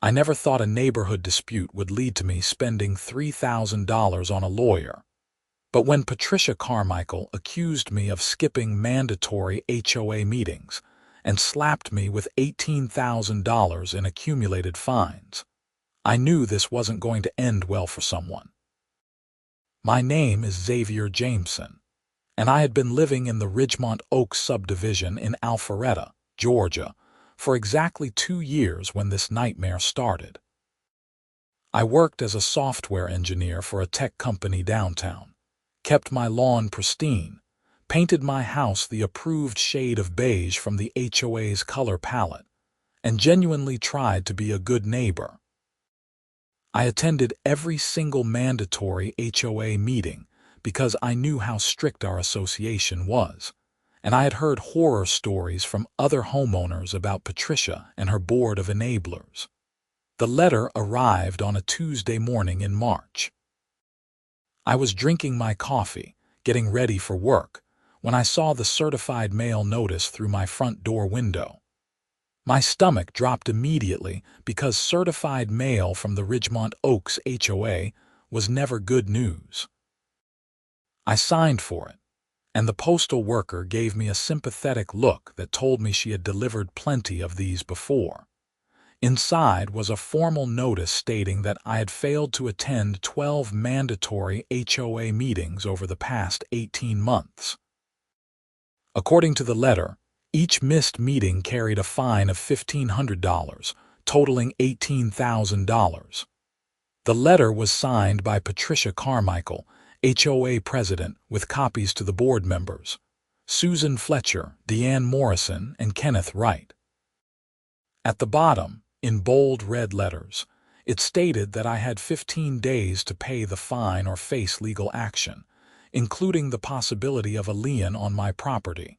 I never thought a neighborhood dispute would lead to me spending $3,000 on a lawyer. But when Patricia Carmichael accused me of skipping mandatory HOA meetings and slapped me with $18,000 in accumulated fines, I knew this wasn't going to end well for someone. My name is Xavier Jameson, and I had been living in the Ridgemont Oaks subdivision in Alpharetta, Georgia, for exactly 2 years when this nightmare started. I worked as a software engineer for a tech company downtown, kept my lawn pristine, painted my house the approved shade of beige from the HOA's color palette, and genuinely tried to be a good neighbor. I attended every single mandatory HOA meeting because I knew how strict our association was, and I had heard horror stories from other homeowners about Patricia and her board of enablers. The letter arrived on a Tuesday morning in March. I was drinking my coffee, getting ready for work, when I saw the certified mail notice through my front door window. My stomach dropped immediately because certified mail from the Ridgemont Oaks HOA was never good news. I signed for it, and the postal worker gave me a sympathetic look that told me she had delivered plenty of these before. Inside was a formal notice stating that I had failed to attend 12 mandatory HOA meetings over the past 18 months. According to the letter, each missed meeting carried a fine of $1,500, totaling $18,000. The letter was signed by Patricia Carmichael, HOA president, with copies to the board members, Susan Fletcher, Deanne Morrison, and Kenneth Wright. At the bottom, in bold red letters, it stated that I had 15 days to pay the fine or face legal action, including the possibility of a lien on my property.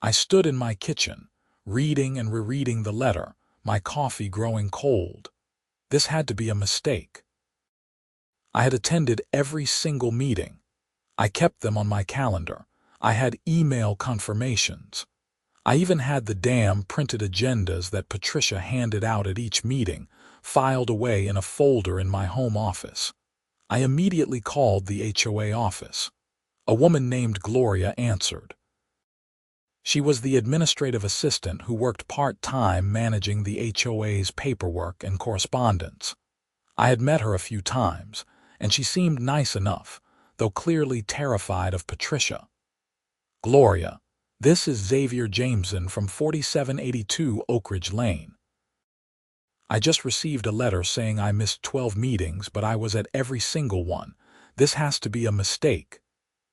I stood in my kitchen, reading and rereading the letter, my coffee growing cold. This had to be a mistake. I had attended every single meeting. I kept them on my calendar. I had email confirmations. I even had the damn printed agendas that Patricia handed out at each meeting, filed away in a folder in my home office. I immediately called the HOA office. A woman named Gloria answered. She was the administrative assistant who worked part-time managing the HOA's paperwork and correspondence. I had met her a few times, and she seemed nice enough, though clearly terrified of Patricia. "Gloria, this is Xavier Jameson from 4782 Oak Ridge Lane. I just received a letter saying I missed 12 meetings, but I was at every single one. This has to be a mistake."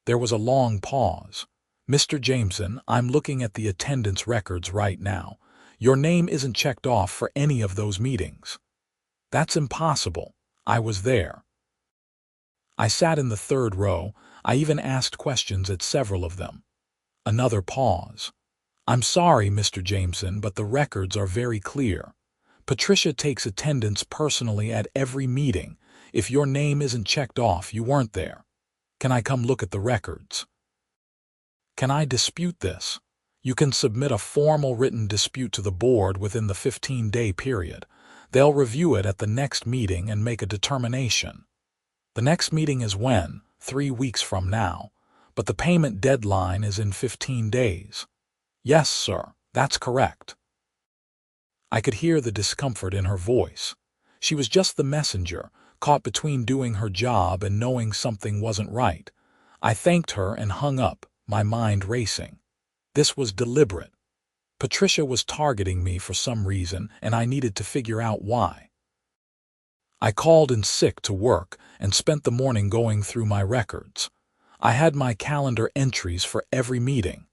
There was a long pause. "Mr. Jameson, I'm looking at the attendance records right now. Your name isn't checked off for any of those meetings." "That's impossible. I was there." I sat in the third row. I even asked questions at several of them. Another pause. "I'm sorry, Mr. Jameson, but the records are very clear. Patricia takes attendance personally at every meeting. If your name isn't checked off, you weren't there. Can I come look at the records?" "Can I dispute this?" "You can submit a formal written dispute to the board within the 15-day period. They'll review it at the next meeting and make a determination." "The next meeting is when?" 3 weeks from now. "But the payment deadline is in 15 days. "Yes, sir, that's correct." I could hear the discomfort in her voice. She was just the messenger, caught between doing her job and knowing something wasn't right. I thanked her and hung up, my mind racing. This was deliberate. Patricia was targeting me for some reason, and I needed to figure out why. I called in sick to work and spent the morning going through my records. I had my calendar entries for every meeting.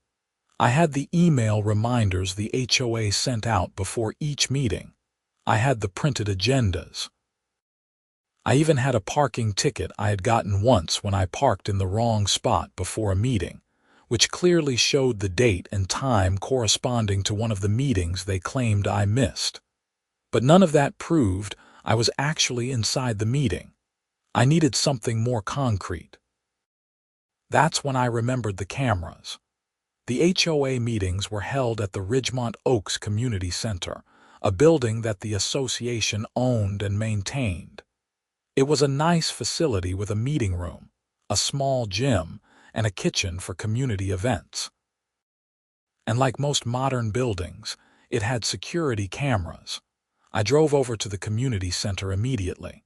I had the email reminders the HOA sent out before each meeting. I had the printed agendas. I even had a parking ticket I had gotten once when I parked in the wrong spot before a meeting, which clearly showed the date and time corresponding to one of the meetings they claimed I missed. But none of that proved I was actually inside the meeting. I needed something more concrete. That's when I remembered the cameras. The HOA meetings were held at the Ridgemont Oaks Community Center, a building that the association owned and maintained. It was a nice facility with a meeting room, a small gym, and a kitchen for community events. And like most modern buildings, it had security cameras. I drove over to the community center immediately.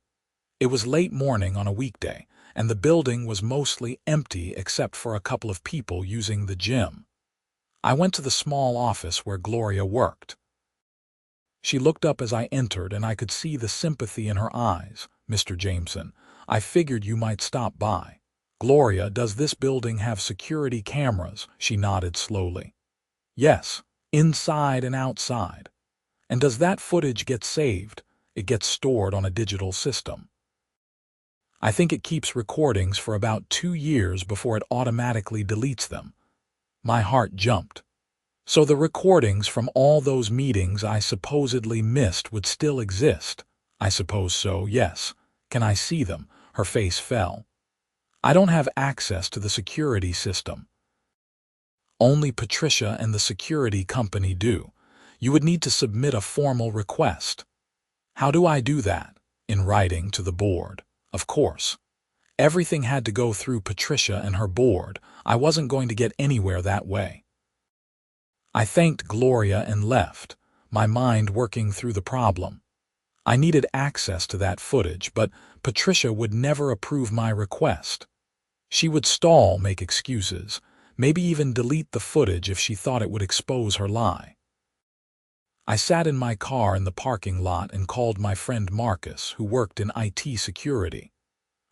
It was late morning on a weekday, and the building was mostly empty except for a couple of people using the gym. I went to the small office where Gloria worked. She looked up as I entered, and I could see the sympathy in her eyes. "Mr. Jameson, I figured you might stop by." "Gloria, does this building have security cameras?" She nodded slowly. "Yes, inside and outside." "And does that footage get saved?" "It gets stored on a digital system. I think it keeps recordings for about 2 years before it automatically deletes them." My heart jumped. So the recordings from all those meetings I supposedly missed would still exist? "I suppose so, yes." "Can I see them?" Her face fell. "I don't have access to the security system. Only Patricia and the security company do. You would need to submit a formal request." "How do I do that?" "In writing to the board, of course." Everything had to go through Patricia and her board. I wasn't going to get anywhere that way. I thanked Gloria and left, my mind working through the problem. I needed access to that footage, but Patricia would never approve my request. She would stall, make excuses, maybe even delete the footage if she thought it would expose her lie. I sat in my car in the parking lot and called my friend Marcus, who worked in IT security.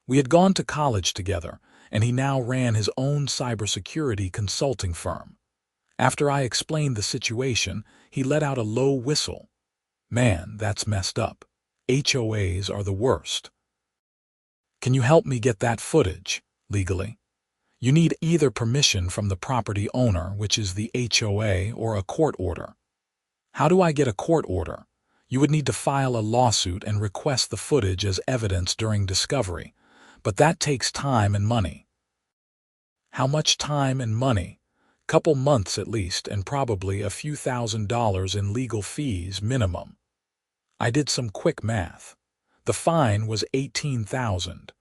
We had gone to college together, and he now ran his own cybersecurity consulting firm. After I explained the situation, he let out a low whistle. "Man, that's messed up. HOAs are the worst." "Can you help me get that footage, legally?" "You need either permission from the property owner, which is the HOA, or a court order." "How do I get a court order?" "You would need to file a lawsuit and request the footage as evidence during discovery, but that takes time and money." "How much time and money?" "Couple months at least, and probably a few $1,000s in legal fees minimum." I did some quick math. The fine was $18,000.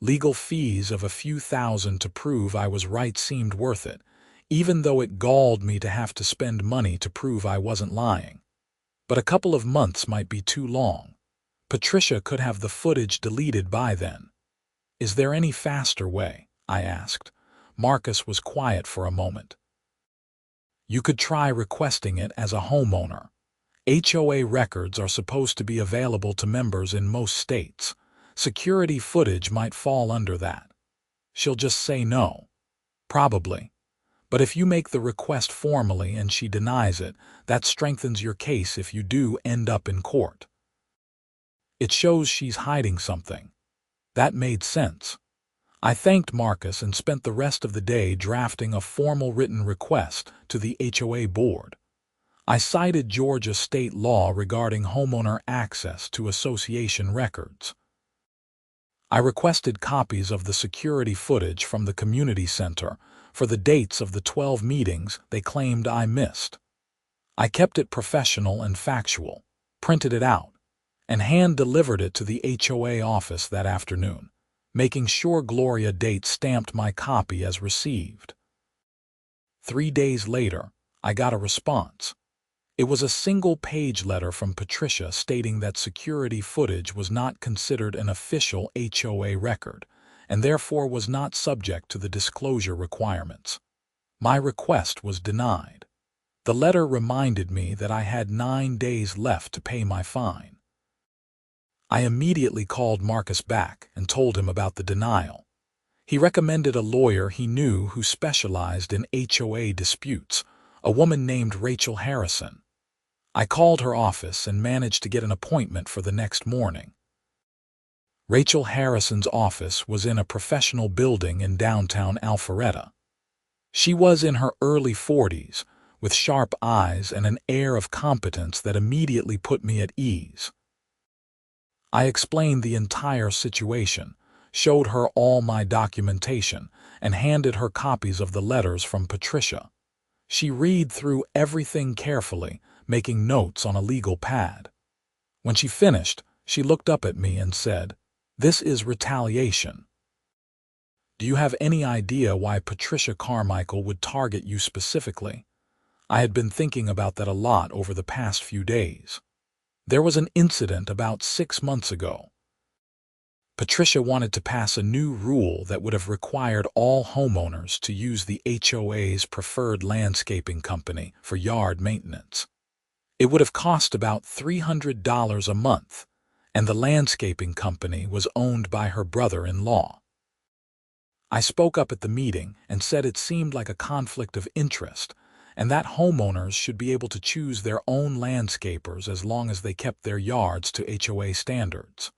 Legal fees of a few thousand to prove I was right seemed worth it, even though it galled me to have to spend money to prove I wasn't lying. But a couple of months might be too long. Patricia could have the footage deleted by then. "Is there any faster way?" I asked. Marcus was quiet for a moment. "You could try requesting it as a homeowner. HOA records are supposed to be available to members in most states. Security footage might fall under that." "She'll just say no." "Probably. But if you make the request formally and she denies it, that strengthens your case if you do end up in court. It shows she's hiding something." That made sense. I thanked Marcus and spent the rest of the day drafting a formal written request to the HOA board. I cited Georgia state law regarding homeowner access to association records. I requested copies of the security footage from the community center for the dates of the 12 meetings they claimed I missed. I kept it professional and factual, printed it out, and hand-delivered it to the HOA office that afternoon, making sure Gloria date-stamped my copy as received. 3 days later, I got a response. It was a single-page letter from Patricia stating that security footage was not considered an official HOA record, and therefore was not subject to the disclosure requirements. My request was denied. The letter reminded me that I had 9 days left to pay my fine. I immediately called Marcus back and told him about the denial. He recommended a lawyer he knew who specialized in HOA disputes, a woman named Rachel Harrison. I called her office and managed to get an appointment for the next morning. Rachel Harrison's office was in a professional building in downtown Alpharetta. She was in her early 40s, with sharp eyes and an air of competence that immediately put me at ease. I explained the entire situation, showed her all my documentation, and handed her copies of the letters from Patricia. She read through everything carefully, making notes on a legal pad. When she finished, she looked up at me and said, "This is retaliation. Do you have any idea why Patricia Carmichael would target you specifically?" I had been thinking about that a lot over the past few days. There was an incident about 6 months ago. Patricia wanted to pass a new rule that would have required all homeowners to use the HOA's preferred landscaping company for yard maintenance. It would have cost about $300 a month, and the landscaping company was owned by her brother-in-law. I spoke up at the meeting and said it seemed like a conflict of interest, and that homeowners should be able to choose their own landscapers as long as they kept their yards to HOA standards.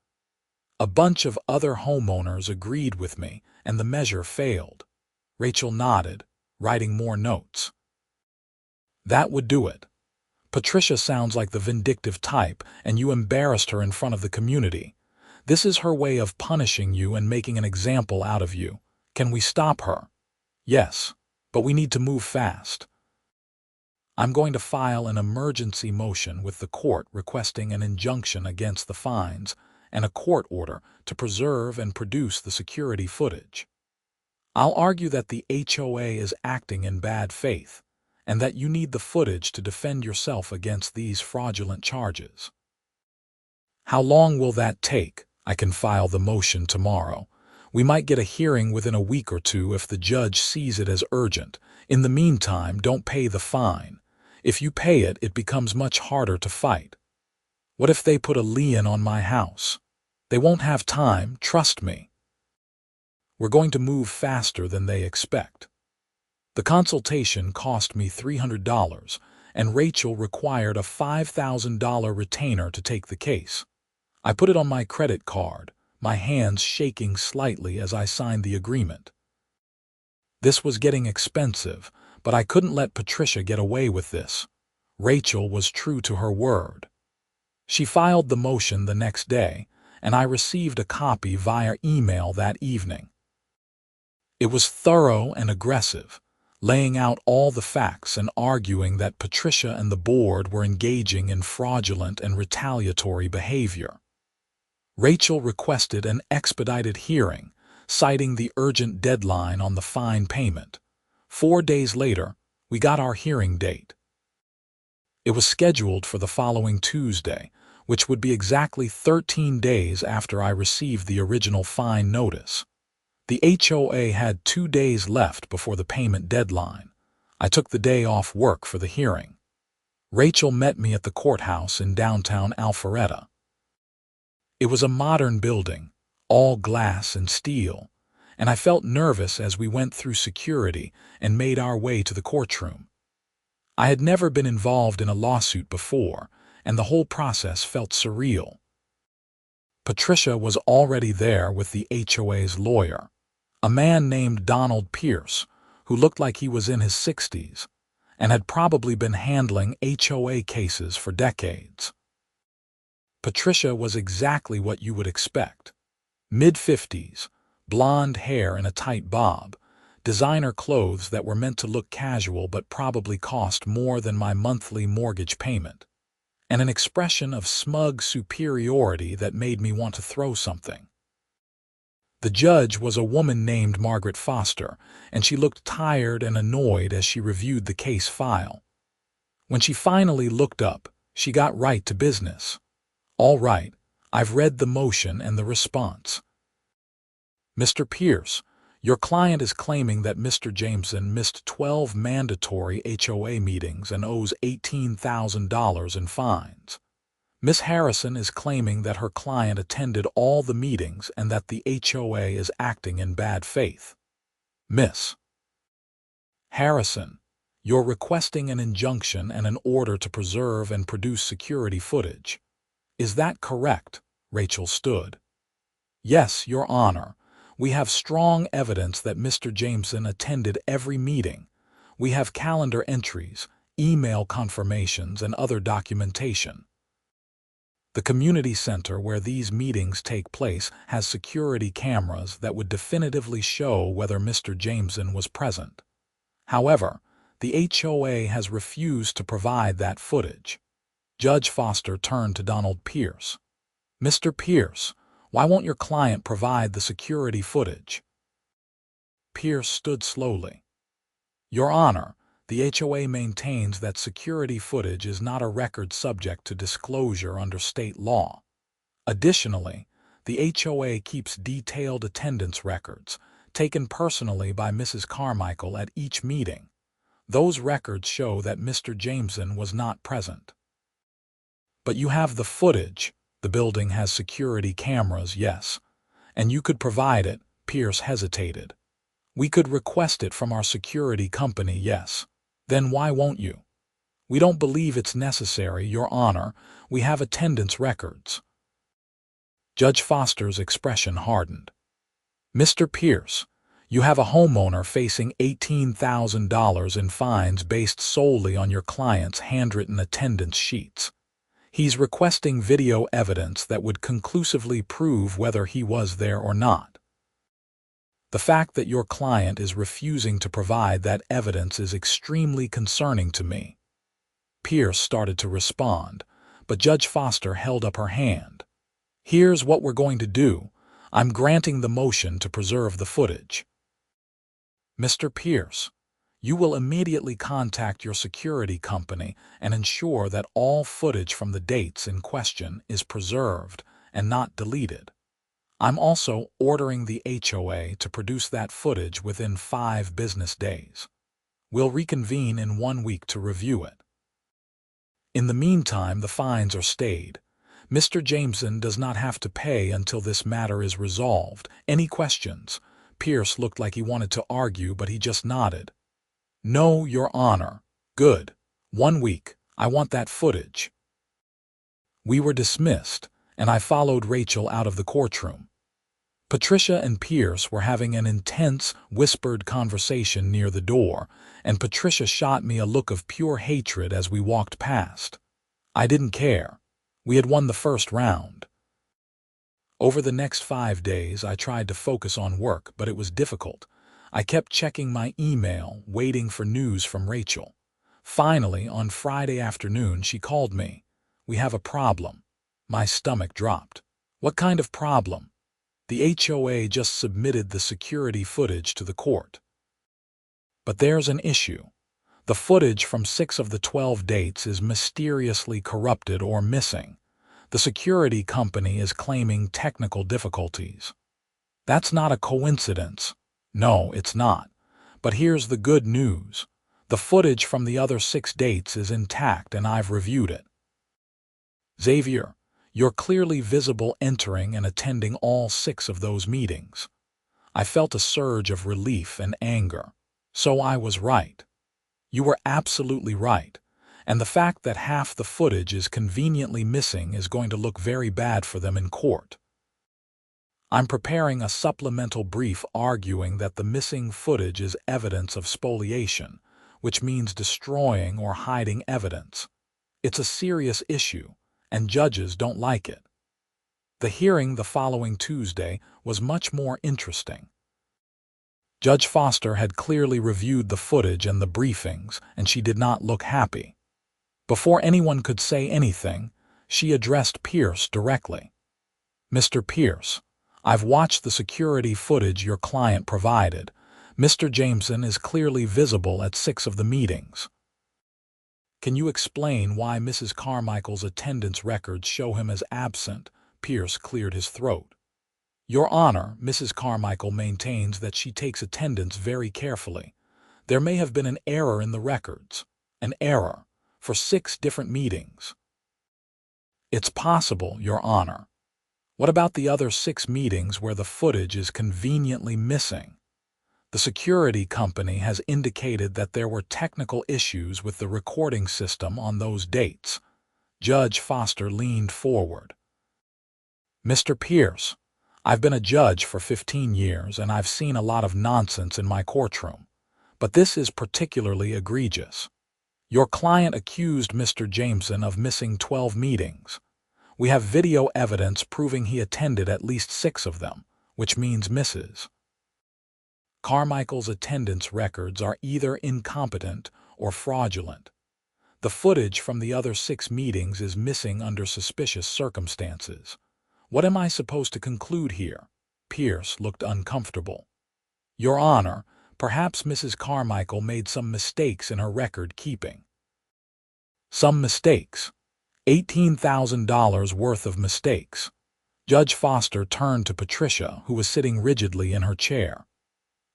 A bunch of other homeowners agreed with me, and the measure failed. Rachel nodded, writing more notes. "That would do it. Patricia sounds like the vindictive type, and you embarrassed her in front of the community. This is her way of punishing you and making an example out of you. Can we stop her?" "Yes, but we need to move fast. I'm going to file an emergency motion with the court requesting an injunction against the fines and a court order to preserve and produce the security footage. I'll argue that the HOA is acting in bad faith and that you need the footage to defend yourself against these fraudulent charges." "How long will that take?" "I can file the motion tomorrow. We might get a hearing within a week or two if the judge sees it as urgent. In the meantime, don't pay the fine. If you pay it, it becomes much harder to fight. What if they put a lien on my house? They won't have time, trust me. We're going to move faster than they expect." The consultation cost me $300, and Rachel required a $5,000 retainer to take the case. I put it on my credit card, my hands shaking slightly as I signed the agreement. This was getting expensive, but I couldn't let Patricia get away with this. Rachel was true to her word. She filed the motion the next day, and I received a copy via email that evening. It was thorough and aggressive, laying out all the facts and arguing that Patricia and the board were engaging in fraudulent and retaliatory behavior. Rachel requested an expedited hearing, citing the urgent deadline on the fine payment. 4 days later, we got our hearing date. It was scheduled for the following Tuesday, which would be exactly 13 days after I received the original fine notice. The HOA had 2 days left before the payment deadline. I took the day off work for the hearing. Rachel met me at the courthouse in downtown Alpharetta. It was a modern building, all glass and steel, and I felt nervous as we went through security and made our way to the courtroom. I had never been involved in a lawsuit before, and the whole process felt surreal. Patricia was already there with the HOA's lawyer, a man named Donald Pierce, who looked like he was in his 60s and had probably been handling HOA cases for decades. Patricia was exactly what you would expect. Mid-50s, blonde hair in a tight bob, designer clothes that were meant to look casual but probably cost more than my monthly mortgage payment, and an expression of smug superiority that made me want to throw something. The judge was a woman named Margaret Foster, and she looked tired and annoyed as she reviewed the case file. When she finally looked up, she got right to business. "All right, I've read the motion and the response. Mr. Pierce, your client is claiming that Mr. Jameson missed 12 mandatory HOA meetings and owes $18,000 in fines. Ms. Harrison is claiming that her client attended all the meetings and that the HOA is acting in bad faith. Miss Harrison, you're requesting an injunction and an order to preserve and produce security footage. Is that correct?" Rachel stood. "Yes, Your Honor. We have strong evidence that Mr. Jameson attended every meeting. We have calendar entries, email confirmations, and other documentation. The community center where these meetings take place has security cameras that would definitively show whether Mr. Jameson was present. However, The HOA has refused to provide that footage. Judge Foster turned to Donald Pierce. Mr. Pierce, why won't your client provide the security footage? Pierce stood slowly. Your Honor, the HOA maintains that security footage is not a record subject to disclosure under state law. Additionally, the HOA keeps detailed attendance records, taken personally by Mrs. Carmichael at each meeting. Those records show that Mr. Jameson was not present. But you have the footage. The building has security cameras, yes. And you could provide it. Pierce hesitated. We could request it from our security company, yes. Then why won't you? We don't believe it's necessary, Your Honor. We have attendance records. Judge Foster's expression hardened. Mr. Pierce, you have a homeowner facing $18,000 in fines based solely on your client's handwritten attendance sheets. He's requesting video evidence that would conclusively prove whether he was there or not. The fact that your client is refusing to provide that evidence is extremely concerning to me. Pierce started to respond, but Judge Foster held up her hand. Here's what we're going to do. I'm granting the motion to preserve the footage. Mr. Pierce, you will immediately contact your security company and ensure that all footage from the dates in question is preserved and not deleted. I'm also ordering the HOA to produce that footage within 5 business days. We'll reconvene in 1 week to review it. In the meantime, the fines are stayed. Mr. Jameson does not have to pay until this matter is resolved. Any questions? Pierce looked like he wanted to argue, but he just nodded. No, Your Honor. Good. 1 week. I want that footage. We were dismissed, and I followed Rachel out of the courtroom. Patricia and Pierce were having an intense, whispered conversation near the door, and Patricia shot me a look of pure hatred as we walked past. I didn't care. We had won the first round. Over the next 5 days, I tried to focus on work, but it was difficult. I kept checking my email, waiting for news from Rachel. Finally, on Friday afternoon, she called me. We have a problem. My stomach dropped. What kind of problem? The HOA just submitted the security footage to the court. But there's an issue. The footage from 6 of the 12 dates is mysteriously corrupted or missing. The security company is claiming technical difficulties. That's not a coincidence. No, it's not. But here's the good news. The footage from the other 6 dates is intact and I've reviewed it. Xavier, you're clearly visible entering and attending all 6 of those meetings. I felt a surge of relief and anger. So I was right. You were absolutely right. And the fact that half the footage is conveniently missing is going to look very bad for them in court. I'm preparing a supplemental brief arguing that the missing footage is evidence of spoliation, which means destroying or hiding evidence. It's a serious issue, and judges don't like it. The hearing the following Tuesday was much more interesting. Judge Foster had clearly reviewed the footage and the briefings, and she did not look happy. Before anyone could say anything, she addressed Pierce directly. Mr. Pierce, I've watched the security footage your client provided. Mr. Jameson is clearly visible at 6 of the meetings. Can you explain why Mrs. Carmichael's attendance records show him as absent? Pierce cleared his throat. Your Honor, Mrs. Carmichael maintains that she takes attendance very carefully. There may have been an error in the records. An error. For 6 different meetings. It's possible, Your Honor. What about the other 6 meetings where the footage is conveniently missing? The security company has indicated that there were technical issues with the recording system on those dates. Judge Foster leaned forward. Mr. Pierce, I've been a judge for 15 years and I've seen a lot of nonsense in my courtroom, but this is particularly egregious. Your client accused Mr. Jameson of missing 12 meetings. We have video evidence proving he attended at least 6 of them, which means Mrs. Carmichael's attendance records are either incompetent or fraudulent. The footage from the other 6 meetings is missing under suspicious circumstances. What am I supposed to conclude here? Pierce looked uncomfortable. Your Honor, perhaps Mrs. Carmichael made some mistakes in her record keeping. Some mistakes. $18,000 worth of mistakes. Judge Foster turned to Patricia, who was sitting rigidly in her chair.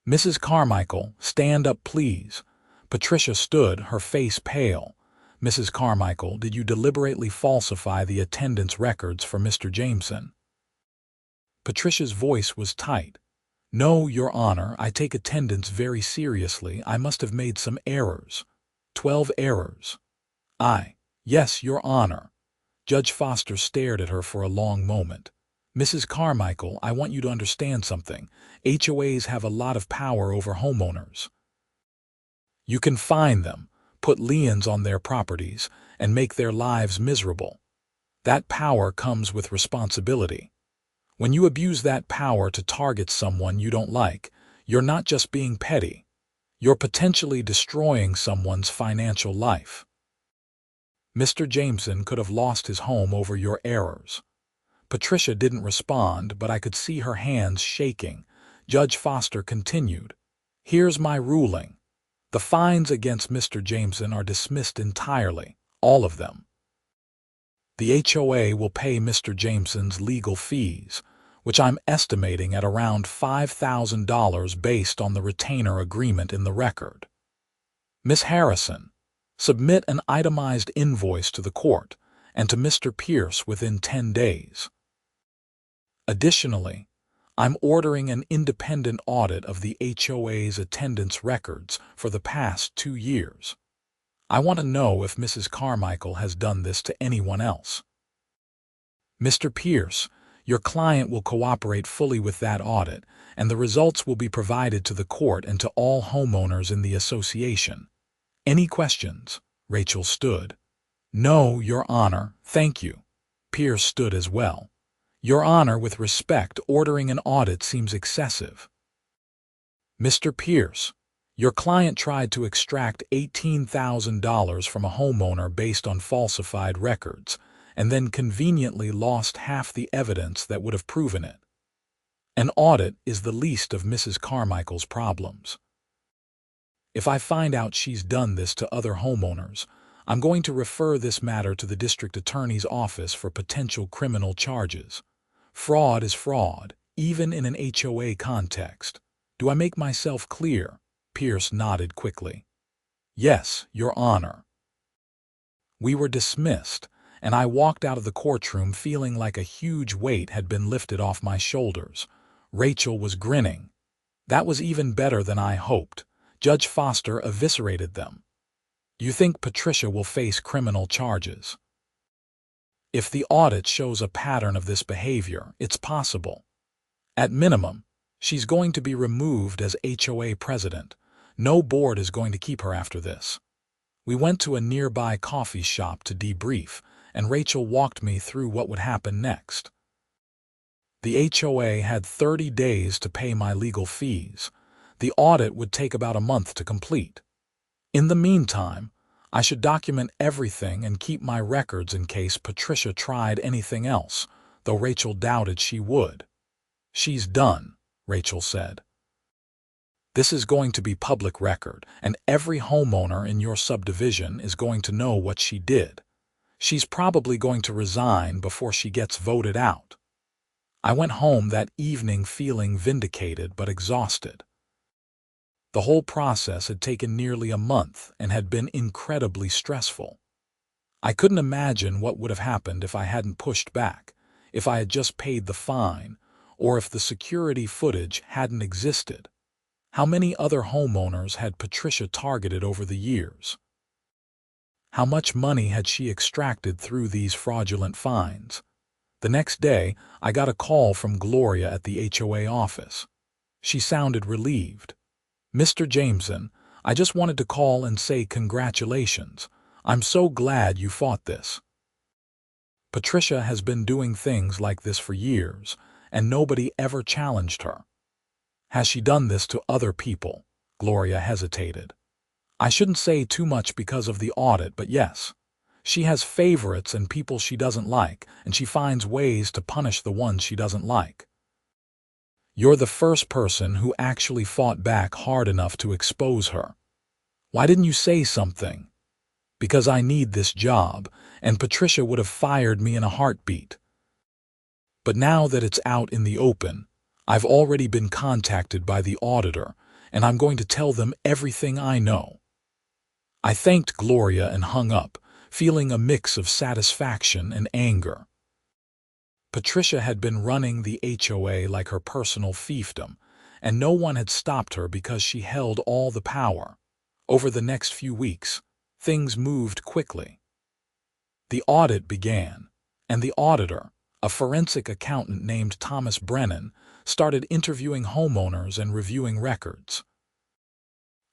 Mrs. Carmichael, stand up, please. Patricia stood, her face pale. Mrs. Carmichael, did you deliberately falsify the attendance records for Mr. Jameson? Patricia's voice was tight. No, Your Honor, I take attendance very seriously. I must have made some errors. 12 errors. Yes, Your Honor. Judge Foster stared at her for a long moment. Mrs. Carmichael, I want you to understand something. HOAs have a lot of power over homeowners. You can fine them, put liens on their properties, and make their lives miserable. That power comes with responsibility. When you abuse that power to target someone you don't like, you're not just being petty. You're potentially destroying someone's financial life. Mr. Jameson could have lost his home over your errors. Patricia didn't respond, but I could see her hands shaking. Judge Foster continued. Here's my ruling. The fines against Mr. Jameson are dismissed entirely, all of them. The HOA will pay Mr. Jameson's legal fees, which I'm estimating at around $5,000 based on the retainer agreement in the record. Miss Harrison, submit an itemized invoice to the court and to Mr. Pierce within 10 days. Additionally, I'm ordering an independent audit of the HOA's attendance records for the past 2 years. I want to know if Mrs. Carmichael has done this to anyone else. Mr. Pierce, your client will cooperate fully with that audit, and the results will be provided to the court and to all homeowners in the association. Any questions? Rachel stood. No, Your Honor, thank you. Pierce stood as well. Your Honor, with respect, ordering an audit seems excessive. Mr. Pierce, your client tried to extract $18,000 from a homeowner based on falsified records, and then conveniently lost half the evidence that would have proven it. An audit is the least of Mrs. Carmichael's problems. If I find out she's done this to other homeowners, I'm going to refer this matter to the district attorney's office for potential criminal charges. Fraud is fraud, even in an HOA context. Do I make myself clear? Pierce nodded quickly. Yes, Your Honor. We were dismissed, and I walked out of the courtroom feeling like a huge weight had been lifted off my shoulders. Rachel was grinning. That was even better than I hoped. Judge Foster eviscerated them. You think Patricia will face criminal charges? If the audit shows a pattern of this behavior, it's possible. At minimum, she's going to be removed as HOA president. No board is going to keep her after this. We went to a nearby coffee shop to debrief, and Rachel walked me through what would happen next. The HOA had 30 days to pay my legal fees. The audit would take about a month to complete. In the meantime, I should document everything and keep my records in case Patricia tried anything else, though Rachel doubted she would. She's done, Rachel said. This is going to be public record, and every homeowner in your subdivision is going to know what she did. She's probably going to resign before she gets voted out. I went home that evening feeling vindicated but exhausted. The whole process had taken nearly a month and had been incredibly stressful. I couldn't imagine what would have happened if I hadn't pushed back, if I had just paid the fine, or if the security footage hadn't existed. How many other homeowners had Patricia targeted over the years? How much money had she extracted through these fraudulent fines? The next day, I got a call from Gloria at the HOA office. She sounded relieved. Mr. Jameson, I just wanted to call and say congratulations. I'm so glad you fought this. Patricia has been doing things like this for years, and nobody ever challenged her. Has she done this to other people? Gloria hesitated. I shouldn't say too much because of the audit, but yes. She has favorites and people she doesn't like, and she finds ways to punish the ones she doesn't like. You're the first person who actually fought back hard enough to expose her. Why didn't you say something? Because I need this job, and Patricia would have fired me in a heartbeat. But now that it's out in the open, I've already been contacted by the auditor, and I'm going to tell them everything I know. I thanked Gloria and hung up, feeling a mix of satisfaction and anger. Patricia had been running the HOA like her personal fiefdom, and no one had stopped her because she held all the power. Over the next few weeks, things moved quickly. The audit began, and the auditor, a forensic accountant named Thomas Brennan, started interviewing homeowners and reviewing records.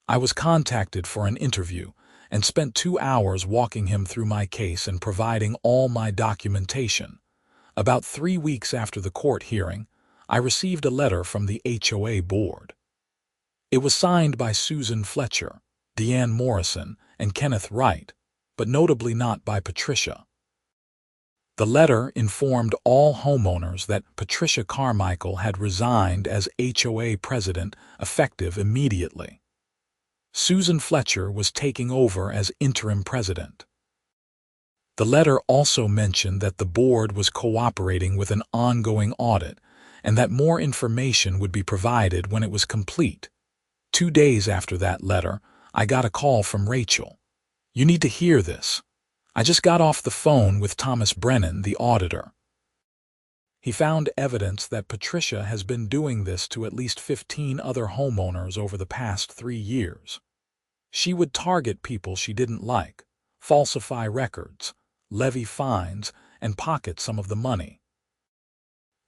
I was contacted for an interview and spent 2 hours walking him through my case and providing all my documentation. About 3 weeks after the court hearing, I received a letter from the HOA board. It was signed by Susan Fletcher, Deanne Morrison, and Kenneth Wright, but notably not by Patricia. The letter informed all homeowners that Patricia Carmichael had resigned as HOA president effective immediately. Susan Fletcher was taking over as interim president. The letter also mentioned that the board was cooperating with an ongoing audit and that more information would be provided when it was complete. 2 days after that letter, I got a call from Rachel. "You need to hear this. I just got off the phone with Thomas Brennan, the auditor. He found evidence that Patricia has been doing this to at least 15 other homeowners over the past 3 years. She would target people she didn't like, falsify records, levy fines, and pocket some of the money.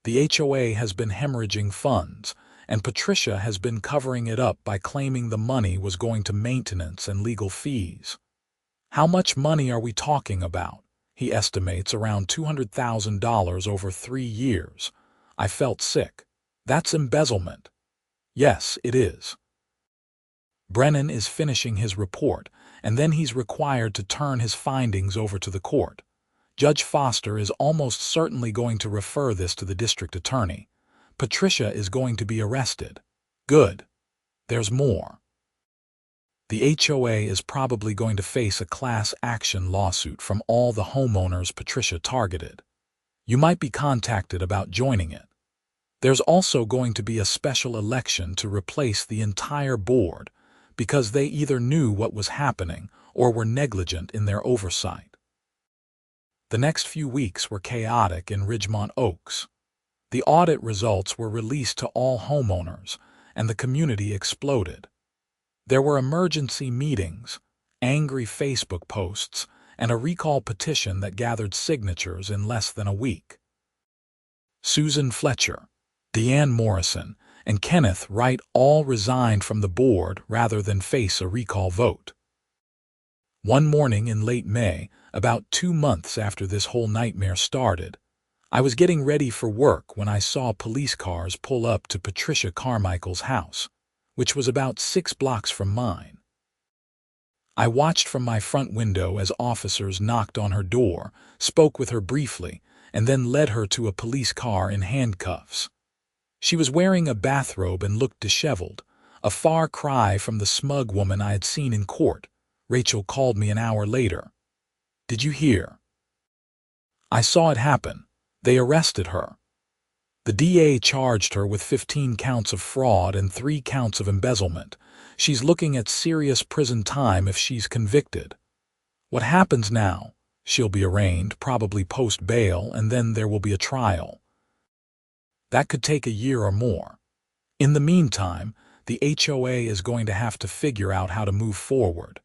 The HOA has been hemorrhaging funds, and Patricia has been covering it up by claiming the money was going to maintenance and legal fees. How much money are we talking about? He estimates around $200,000 over 3 years. I felt sick. That's embezzlement. Yes, it is. Brennan is finishing his report, and then he's required to turn his findings over to the court. Judge Foster is almost certainly going to refer this to the district attorney. Patricia is going to be arrested. Good. There's more. The HOA is probably going to face a class action lawsuit from all the homeowners Patricia targeted. You might be contacted about joining it. There's also going to be a special election to replace the entire board because they either knew what was happening or were negligent in their oversight. The next few weeks were chaotic in Ridgemont Oaks. The audit results were released to all homeowners, and the community exploded. There were emergency meetings, angry Facebook posts, and a recall petition that gathered signatures in less than a week. Susan Fletcher, Deanne Morrison, and Kenneth Wright all resigned from the board rather than face a recall vote. One morning in late May, about 2 months after this whole nightmare started, I was getting ready for work when I saw police cars pull up to Patricia Carmichael's house, which was about 6 blocks from mine. I watched from my front window as officers knocked on her door, spoke with her briefly, and then led her to a police car in handcuffs. She was wearing a bathrobe and looked disheveled, a far cry from the smug woman I had seen in court. Rachel called me an hour later. "Did you hear?" "I saw it happen. They arrested her. The DA charged her with 15 counts of fraud and 3 counts of embezzlement. She's looking at serious prison time if she's convicted. What happens now? She'll be arraigned, probably post-bail, and then there will be a trial. That could take a year or more. In the meantime, the HOA is going to have to figure out how to move forward.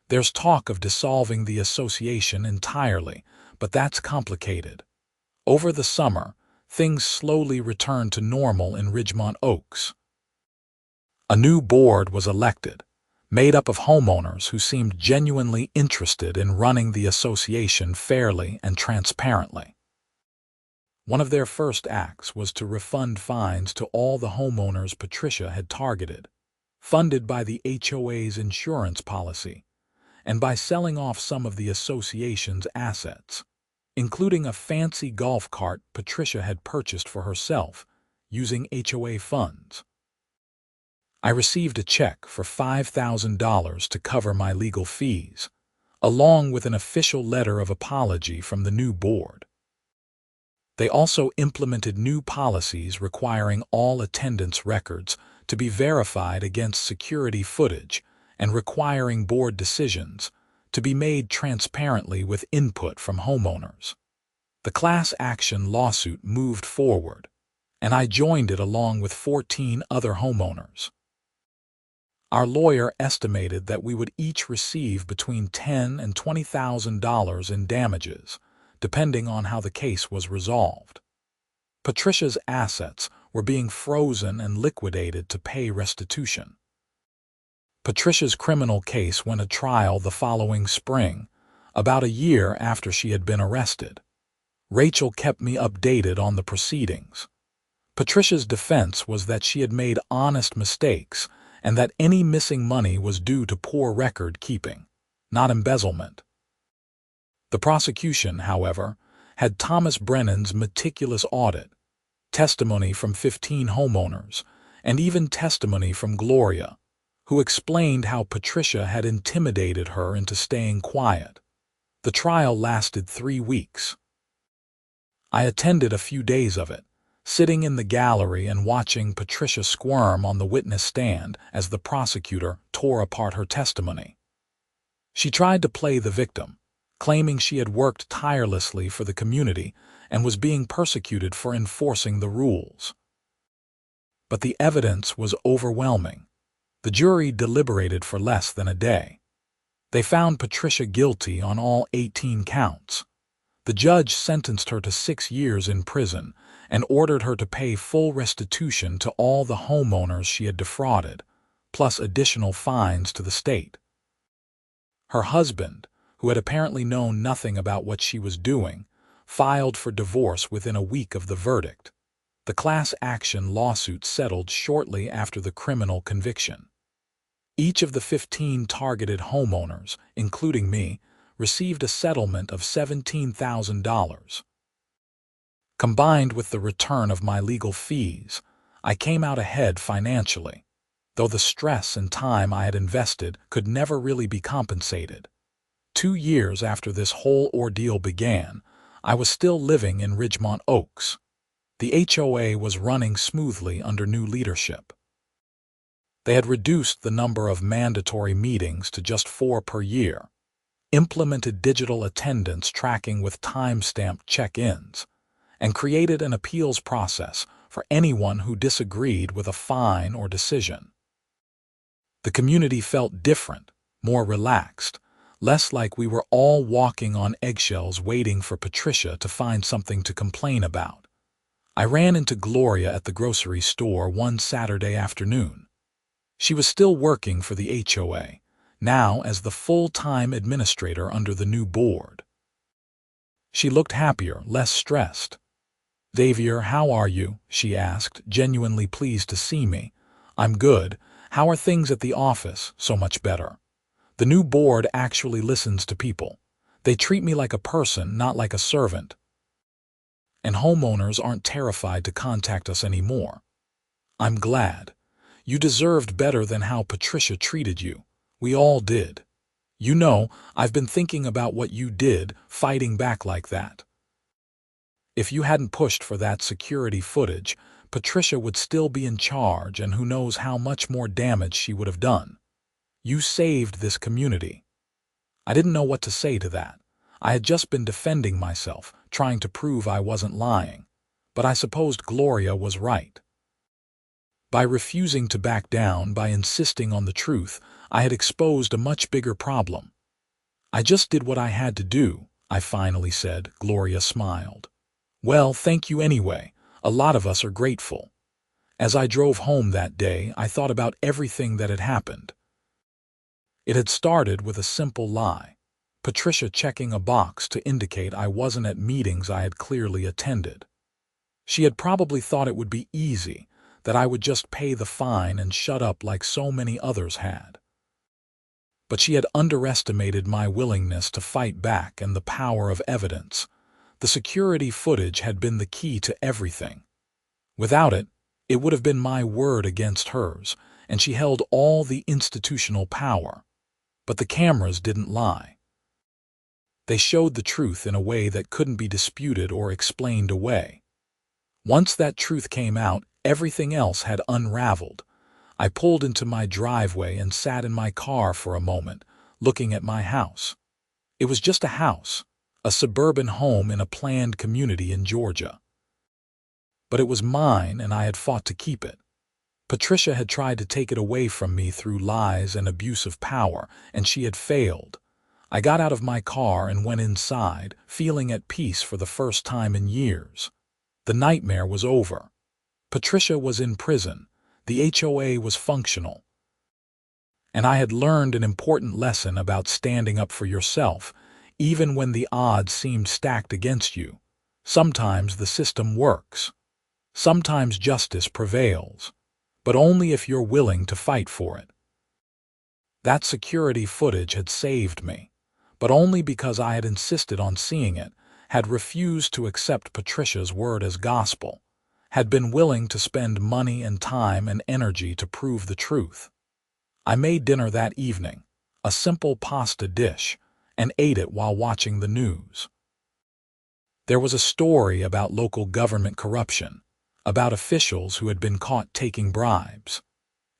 There's talk of dissolving the association entirely, but that's complicated. Over the summer, things slowly returned to normal in Ridgemont Oaks. A new board was elected, made up of homeowners who seemed genuinely interested in running the association fairly and transparently. One of their first acts was to refund fines to all the homeowners Patricia had targeted. funded by the HOA's insurance policy, and by selling off some of the association's assets, including a fancy golf cart Patricia had purchased for herself using HOA funds. I received a check for $5,000 to cover my legal fees, along with an official letter of apology from the new board. They also implemented new policies requiring all attendance records to be verified against security footage and requiring board decisions to be made transparently with input from homeowners. The class action lawsuit moved forward, and I joined it along with 14 other homeowners. Our lawyer estimated that we would each receive between $10,000 and $20,000 in damages, depending on how the case was resolved. Patricia's assets were being frozen and liquidated to pay restitution. Patricia's criminal case went to trial the following spring, about a year after she had been arrested. Rachel kept me updated on the proceedings. Patricia's defense was that she had made honest mistakes and that any missing money was due to poor record keeping, not embezzlement. The prosecution, however, had Thomas Brennan's meticulous audit, testimony from 15 homeowners, and even testimony from Gloria, who explained how Patricia had intimidated her into staying quiet. The trial lasted 3 weeks. I attended a few days of it, sitting in the gallery and watching Patricia squirm on the witness stand as the prosecutor tore apart her testimony. She tried to play the victim, claiming she had worked tirelessly for the community and was being persecuted for enforcing the rules. But the evidence was overwhelming. The jury deliberated for less than a day. They found Patricia guilty on all 18 counts. The judge sentenced her to 6 years in prison and ordered her to pay full restitution to all the homeowners she had defrauded, plus additional fines to the state. Her husband, who had apparently known nothing about what she was doing, filed for divorce within a week of the verdict. The class action lawsuit settled shortly after the criminal conviction. Each of the 15 targeted homeowners, including me, received a settlement of $17,000. Combined with the return of my legal fees, I came out ahead financially, though the stress and time I had invested could never really be compensated. 2 years after this whole ordeal began, I was still living in Ridgemont Oaks. The HOA was running smoothly under new leadership. They had reduced the number of mandatory meetings to just 4 per year, implemented digital attendance tracking with time-stamped check-ins, and created an appeals process for anyone who disagreed with a fine or decision. The community felt different, more relaxed, less like we were all walking on eggshells waiting for Patricia to find something to complain about. I ran into Gloria at the grocery store one Saturday afternoon. She was still working for the HOA, now as the full-time administrator under the new board. She looked happier, less stressed. "Xavier, how are you?" she asked, genuinely pleased to see me. "I'm good. How are things at the office?" "So much better. The new board actually listens to people. They treat me like a person, not like a servant. And homeowners aren't terrified to contact us anymore." "I'm glad. You deserved better than how Patricia treated you. We all did. You know, I've been thinking about what you did, fighting back like that. If you hadn't pushed for that security footage, Patricia would still be in charge, and who knows how much more damage she would have done. You saved this community." I didn't know what to say to that. I had just been defending myself, trying to prove I wasn't lying. But I supposed Gloria was right. By refusing to back down, by insisting on the truth, I had exposed a much bigger problem. "I just did what I had to do," I finally said. Gloria smiled. "Well, thank you anyway. A lot of us are grateful." As I drove home that day, I thought about everything that had happened. It had started with a simple lie. Patricia checking a box to indicate I wasn't at meetings I had clearly attended. She had probably thought it would be easy, that I would just pay the fine and shut up like so many others had. But she had underestimated my willingness to fight back and the power of evidence. The security footage had been the key to everything. Without it, it would have been my word against hers, and she held all the institutional power. But the cameras didn't lie. They showed the truth in a way that couldn't be disputed or explained away. Once that truth came out, everything else had unraveled. I pulled into my driveway and sat in my car for a moment, looking at my house. It was just a house, a suburban home in a planned community in Georgia. But it was mine, and I had fought to keep it. Patricia had tried to take it away from me through lies and abuse of power, and she had failed. I got out of my car and went inside, feeling at peace for the first time in years. The nightmare was over. Patricia was in prison. The HOA was functional. And I had learned an important lesson about standing up for yourself, even when the odds seemed stacked against you. Sometimes the system works. Sometimes justice prevails, but only if you're willing to fight for it. That security footage had saved me, but only because I had insisted on seeing it, had refused to accept Patricia's word as gospel, had been willing to spend money and time and energy to prove the truth. I made dinner that evening, a simple pasta dish, and ate it while watching the news. There was a story about local government corruption, about officials who had been caught taking bribes.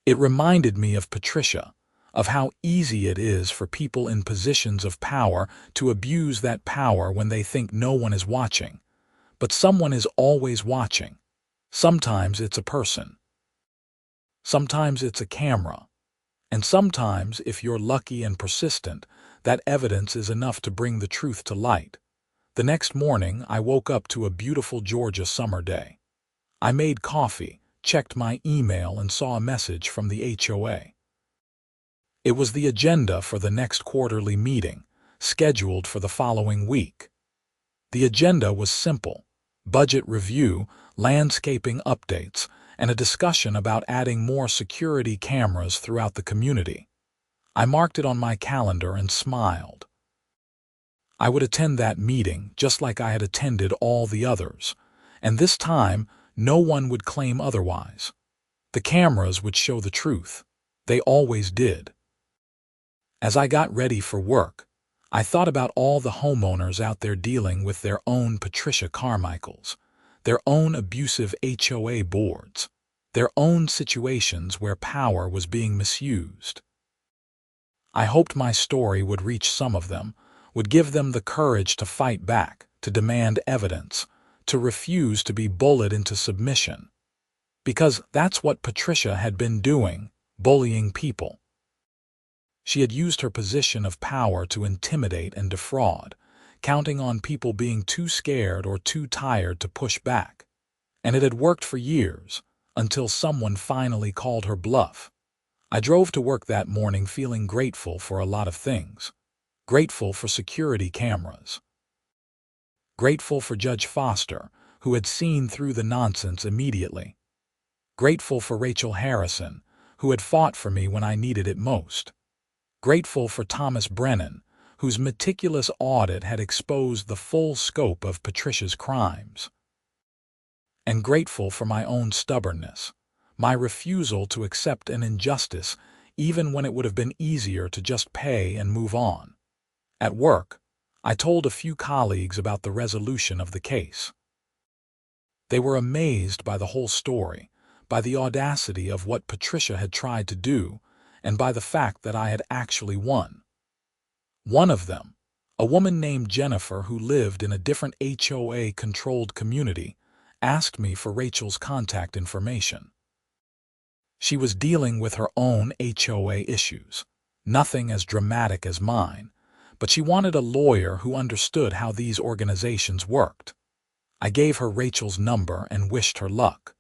It reminded me of Patricia, of how easy it is for people in positions of power to abuse that power when they think no one is watching. But someone is always watching. Sometimes it's a person. Sometimes it's a camera. And sometimes, if you're lucky and persistent, that evidence is enough to bring the truth to light. The next morning, I woke up to a beautiful Georgia summer day. I made coffee, checked my email, and saw a message from the HOA. It was the agenda for the next quarterly meeting, scheduled for the following week. The agenda was simple: budget review, landscaping updates, and a discussion about adding more security cameras throughout the community. I marked it on my calendar and smiled. I would attend that meeting just like I had attended all the others, and this time no one would claim otherwise. The cameras would show the truth. They always did. As I got ready for work, I thought about all the homeowners out there dealing with their own Patricia Carmichaels, their own abusive HOA boards, their own situations where power was being misused. I hoped my story would reach some of them, would give them the courage to fight back, to demand evidence, to refuse to be bullied into submission. Because that's what Patricia had been doing, bullying people. She had used her position of power to intimidate and defraud, counting on people being too scared or too tired to push back. And it had worked for years, until someone finally called her bluff. I drove to work that morning feeling grateful for a lot of things. Grateful for security cameras. Grateful for Judge Foster, who had seen through the nonsense immediately. Grateful for Rachel Harrison, who had fought for me when I needed it most. Grateful for Thomas Brennan, whose meticulous audit had exposed the full scope of Patricia's crimes. And grateful for my own stubbornness, my refusal to accept an injustice even when it would have been easier to just pay and move on. At work, I told a few colleagues about the resolution of the case. They were amazed by the whole story, by the audacity of what Patricia had tried to do, and by the fact that I had actually won. One of them, a woman named Jennifer who lived in a different HOA-controlled community, asked me for Rachel's contact information. She was dealing with her own HOA issues, nothing as dramatic as mine, but she wanted a lawyer who understood how these organizations worked. I gave her Rachel's number and wished her luck.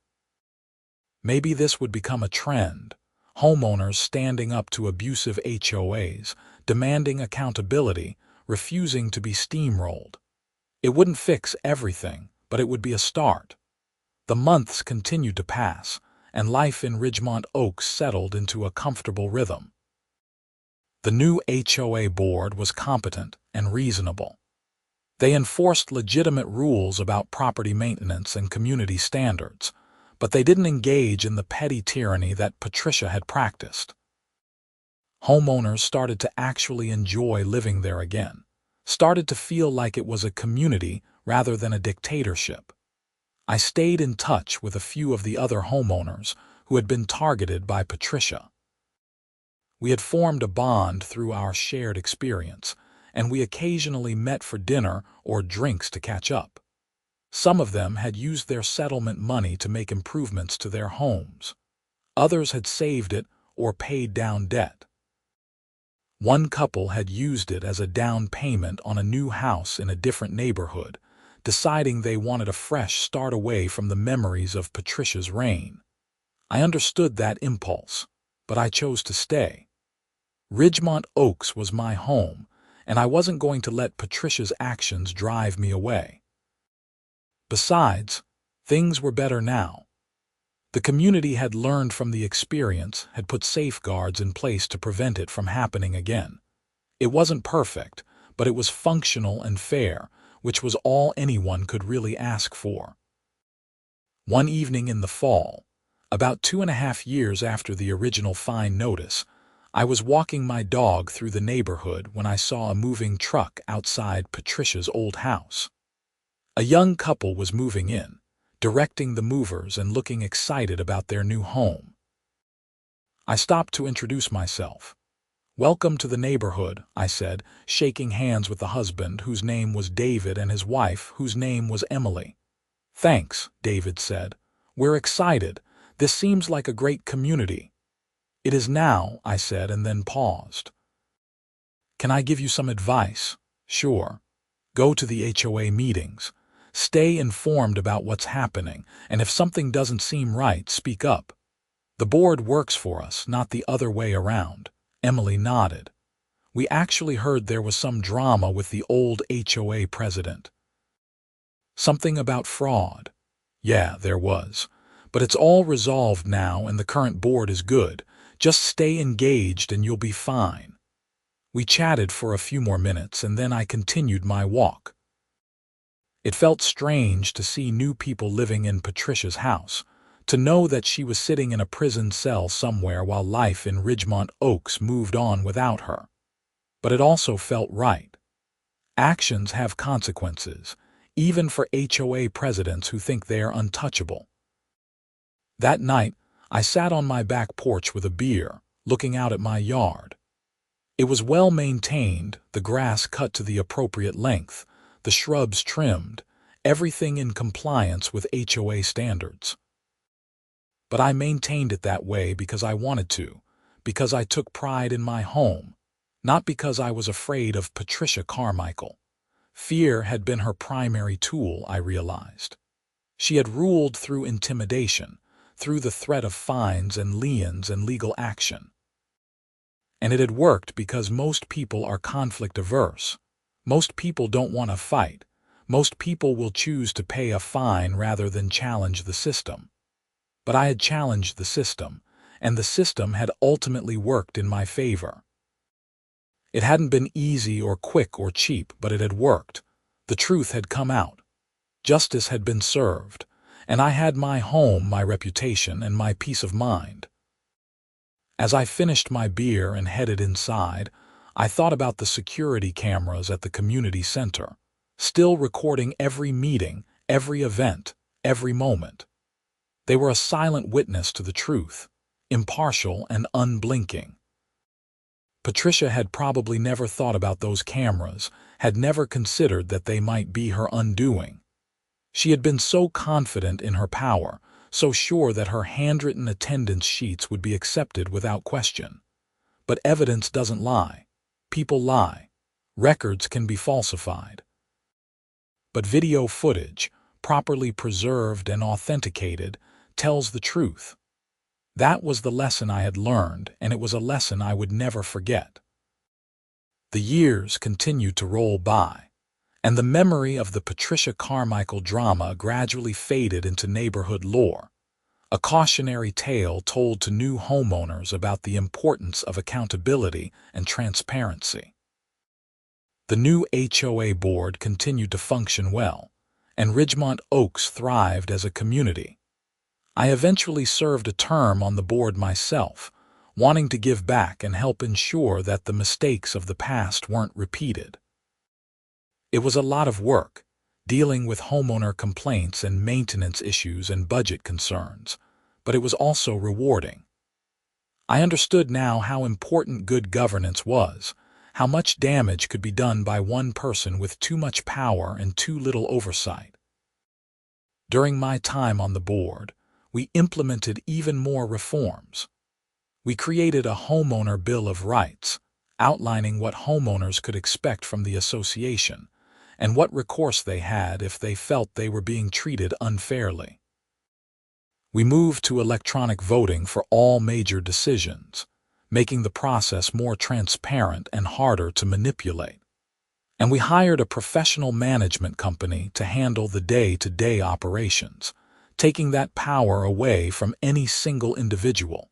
Maybe this would become a trend. Homeowners standing up to abusive HOAs, demanding accountability, refusing to be steamrolled. It wouldn't fix everything, but it would be a start. The months continued to pass, and life in Ridgemont Oaks settled into a comfortable rhythm. The new HOA board was competent and reasonable. They enforced legitimate rules about property maintenance and community standards, but they didn't engage in the petty tyranny that Patricia had practiced. Homeowners started to actually enjoy living there again, started to feel like it was a community rather than a dictatorship. I stayed in touch with a few of the other homeowners who had been targeted by Patricia. We had formed a bond through our shared experience, and we occasionally met for dinner or drinks to catch up. Some of them had used their settlement money to make improvements to their homes. Others had saved it or paid down debt. One couple had used it as a down payment on a new house in a different neighborhood, deciding they wanted a fresh start away from the memories of Patricia's reign. I understood that impulse, but I chose to stay. Ridgemont Oaks was my home, and I wasn't going to let Patricia's actions drive me away. Besides, things were better now. The community had learned from the experience, had put safeguards in place to prevent it from happening again. It wasn't perfect, but it was functional and fair, which was all anyone could really ask for. One evening in the fall, about 2.5 years after the original fine notice, I was walking my dog through the neighborhood when I saw a moving truck outside Patricia's old house. A young couple was moving in, directing the movers and looking excited about their new home. I stopped to introduce myself. "Welcome to the neighborhood," I said, shaking hands with the husband, whose name was David, and his wife, whose name was Emily. "Thanks," David said. "We're excited. This seems like a great community." "It is now," I said, and then paused. "Can I give you some advice?" "Sure. Go to the HOA meetings. Stay informed about what's happening, and if something doesn't seem right, speak up. The board works for us, not the other way around." Emily nodded. "We actually heard there was some drama with the old HOA president." "Something about fraud?" "Yeah, there was. But it's all resolved now and the current board is good. Just stay engaged and you'll be fine." We chatted for a few more minutes and then I continued my walk. It felt strange to see new people living in Patricia's house, to know that she was sitting in a prison cell somewhere while life in Ridgemont Oaks moved on without her. But it also felt right. Actions have consequences, even for HOA presidents who think they are untouchable. That night, I sat on my back porch with a beer, looking out at my yard. It was well maintained, the grass cut to the appropriate length, the shrubs trimmed, everything in compliance with HOA standards. But I maintained it that way because I wanted to, because I took pride in my home, not because I was afraid of Patricia Carmichael. Fear had been her primary tool, I realized. She had ruled through intimidation, through the threat of fines and liens and legal action. And it had worked because most people are conflict averse. Most people don't want to fight. Most people will choose to pay a fine rather than challenge the system. But I had challenged the system, and the system had ultimately worked in my favor. It hadn't been easy or quick or cheap, but it had worked. The truth had come out. Justice had been served, and I had my home, my reputation, and my peace of mind. As I finished my beer and headed inside, I thought about the security cameras at the community center, still recording every meeting, every event, every moment. They were a silent witness to the truth, impartial and unblinking. Patricia had probably never thought about those cameras, had never considered that they might be her undoing. She had been so confident in her power, so sure that her handwritten attendance sheets would be accepted without question. But evidence doesn't lie. People lie. Records can be falsified. But video footage, properly preserved and authenticated, tells the truth. That was the lesson I had learned, and it was a lesson I would never forget. The years continued to roll by, and the memory of the Patricia Carmichael drama gradually faded into neighborhood lore. a cautionary tale told to new homeowners about the importance of accountability and transparency. The new HOA board continued to function well, and Ridgemont Oaks thrived as a community. I eventually served a term on the board myself, wanting to give back and help ensure that the mistakes of the past weren't repeated. It was a lot of work, dealing with homeowner complaints and maintenance issues and budget concerns, but it was also rewarding. I understood now how important good governance was, how much damage could be done by one person with too much power and too little oversight. During my time on the board, we implemented even more reforms. We created a homeowner bill of rights, outlining what homeowners could expect from the association and what recourse they had if they felt they were being treated unfairly. We moved to electronic voting for all major decisions, making the process more transparent and harder to manipulate. And we hired a professional management company to handle the day-to-day operations, taking that power away from any single individual.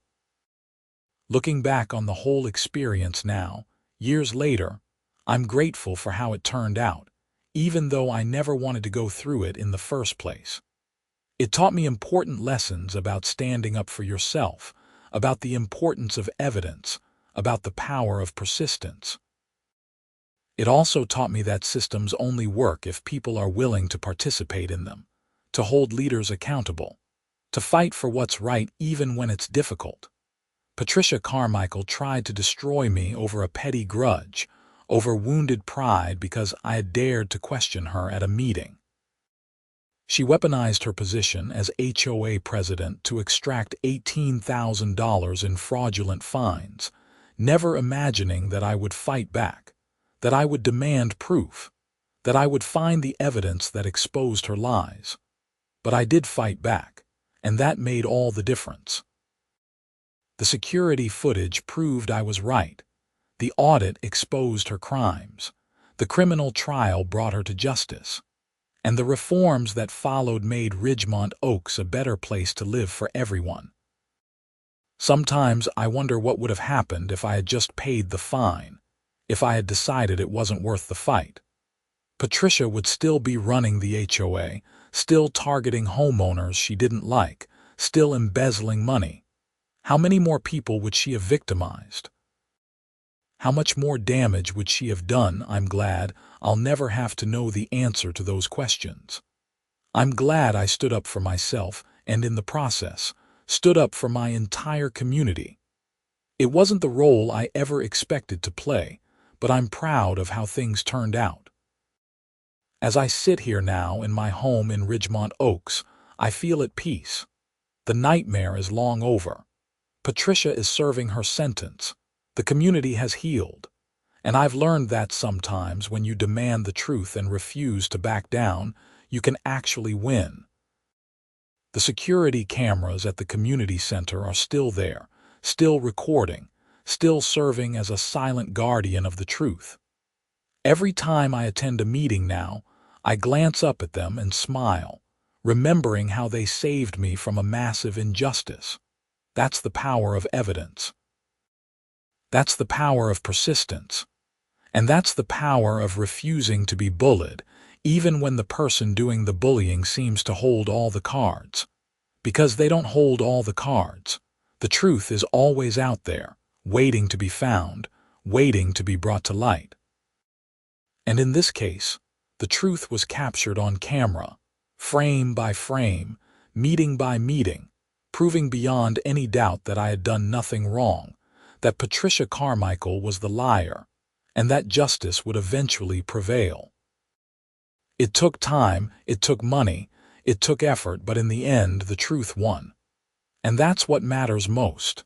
Looking back on the whole experience now, years later, I'm grateful for how it turned out, even though I never wanted to go through it in the first place. It taught me important lessons about standing up for yourself, about the importance of evidence, about the power of persistence. It also taught me that systems only work if people are willing to participate in them, to hold leaders accountable, to fight for what's right even when it's difficult. Patricia Carmichael tried to destroy me over a petty grudge, over wounded pride because I had dared to question her at a meeting. She weaponized her position as HOA president to extract $18,000 in fraudulent fines, never imagining that I would fight back, that I would demand proof, that I would find the evidence that exposed her lies. But I did fight back, and that made all the difference. The security footage proved I was right. The audit exposed her crimes. The criminal trial brought her to justice. And the reforms that followed made Ridgemont Oaks a better place to live for everyone. Sometimes I wonder what would have happened if I had just paid the fine, if I had decided it wasn't worth the fight. Patricia would still be running the HOA, still targeting homeowners she didn't like, still embezzling money. How many more people would she have victimized? How much more damage would she have done? I'm glad I'll never have to know the answer to those questions. I'm glad I stood up for myself and, in the process, stood up for my entire community. It wasn't the role I ever expected to play, but I'm proud of how things turned out. As I sit here now in my home in Ridgemont Oaks, I feel at peace. The nightmare is long over. Patricia is serving her sentence. The community has healed. And I've learned that sometimes when you demand the truth and refuse to back down, you can actually win. The security cameras at the community center are still there, still recording, still serving as a silent guardian of the truth. Every time I attend a meeting now, I glance up at them and smile, remembering how they saved me from a massive injustice. That's the power of evidence. That's the power of persistence. And that's the power of refusing to be bullied, even when the person doing the bullying seems to hold all the cards. Because they don't hold all the cards. The truth is always out there, waiting to be found, waiting to be brought to light. And in this case, the truth was captured on camera, frame by frame, meeting by meeting, proving beyond any doubt that I had done nothing wrong, that Patricia Carmichael was the liar, and that justice would eventually prevail. It took time, it took money, it took effort, but in the end, the truth won. And that's what matters most.